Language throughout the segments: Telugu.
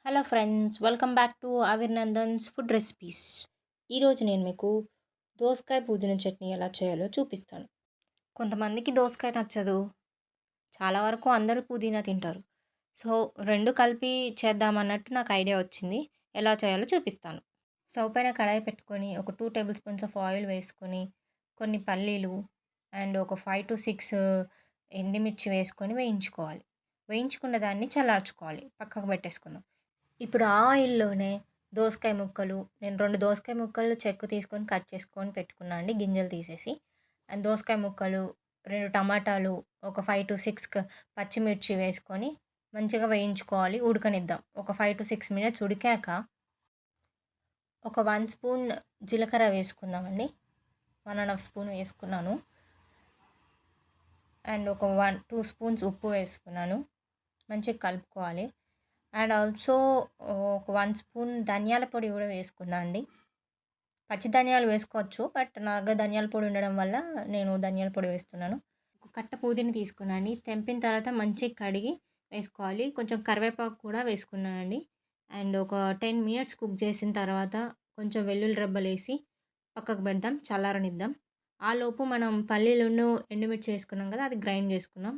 Hello friends, welcome back to అవిర్నందన్స్ ఫుడ్ రెసిపీస్. ఈరోజు నేను మీకు దోసకాయ పుదీనా చట్నీ ఎలా చేయాలో చూపిస్తాను. కొంతమందికి దోసకాయ నచ్చదు. చాలా వరకు అందరూ పుదీనా తింటారు. సో, 2 కలిపి చేద్దామన్నట్టు నాకు ఐడియా వచ్చింది. ఎలా చేయాలో చూపిస్తాను. స్టవ్ పైన కడాయి పెట్టుకొని ఒక 2 టేబుల్ స్పూన్స్ ఆఫ్ ఆయిల్ వేసుకొని, కొన్ని పల్లీలు అండ్ ఒక 5-6 ఎండుమిర్చి వేసుకొని వేయించుకోవాలి. వేయించుకున్న దాన్ని చల్లార్చుకోవాలి. పక్కకు పెట్టేసుకుందాం. ఇప్పుడు ఆ ఆయిల్‌లోనే దోసకాయ ముక్కలు, నేను 2 దోసకాయ ముక్కలు చెక్కు తీసుకొని కట్ చేసుకొని పెట్టుకున్నా అండి, గింజలు తీసేసి. అండ్ దోసకాయ ముక్కలు, 2 టమాటాలు, ఒక 5-6 పచ్చిమిర్చి వేసుకొని మంచిగా వేయించుకోవాలి. ఉడకనిద్దాం. ఒక 5-6 మినిట్స్ ఉడికాక ఒక 1 స్పూన్ జీలకర్ర వేసుకుందామండి. 1 ½ స్పూన్ వేసుకున్నాను. అండ్ ఒక 2 స్పూన్స్ ఉప్పు వేసుకున్నాను. మంచిగా కలుపుకోవాలి. అండ్ ఆల్సో ఒక 1 స్పూన్ ధనియాల పొడి కూడా వేసుకున్నా అండి. పచ్చి ధనియాలు వేసుకోవచ్చు. బట్ నా దగ్గర ధనియాల పొడి ఉండడం వల్ల నేను ధనియాల పొడి వేస్తున్నాను. ఒక కట్ట పుదీనా తీసుకున్నానండి. తెంపిన తర్వాత మంచిగా కడిగి వేసుకోవాలి. కొంచెం కరివేపాకు కూడా వేసుకున్నానండి. అండ్ ఒక 10 మినిట్స్ కుక్ చేసిన తర్వాత కొంచెం వెల్లుల్లి రెబ్బలేసి పక్కకు పెడదాం, చల్లారనిద్దాం. ఆలోపు మనం పల్లీలును, ఎండుమిర్చి వేసుకున్నాం కదా, అది గ్రైండ్ చేసుకుందాం.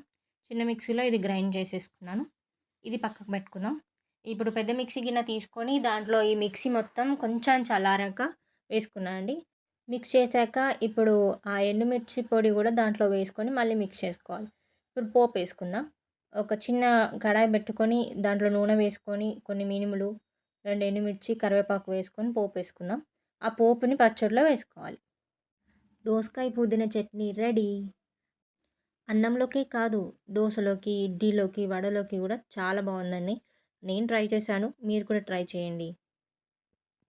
చిన్న మిక్సీలో ఇది గ్రైండ్ చేసేసుకున్నాను. ఇది పక్కకు పెట్టుకుందాం. ఇప్పుడు పెద్ద మిక్సీ గిన్నె తీసుకొని దాంట్లో ఈ మిక్సీ మొత్తం కొంచెం చల్లారాక వేసుకున్నానండి. మిక్స్ చేశాక ఇప్పుడు ఆ ఎండుమిర్చి పొడి కూడా దాంట్లో వేసుకొని మళ్ళీ మిక్స్ చేసుకోవాలి. ఇప్పుడు పోపు వేసుకుందాం. ఒక చిన్న కడాయి పెట్టుకొని దాంట్లో నూనె వేసుకొని కొన్ని మినుములు, 2 ఎండుమిర్చి, కరివేపాకు వేసుకొని పోపు వేసుకుందాం. ఆ పోపుని పచ్చడిలో వేసుకోవాలి. దోసకాయ పుదీనా చట్నీ రెడీ. అన్నంలోకే కాదు, దోసలోకి, ఇడ్లీలోకి, వడలోకి కూడా చాలా బాగుందండి. నేను ట్రై చేశాను. మీరు కూడా ట్రై చేయండి.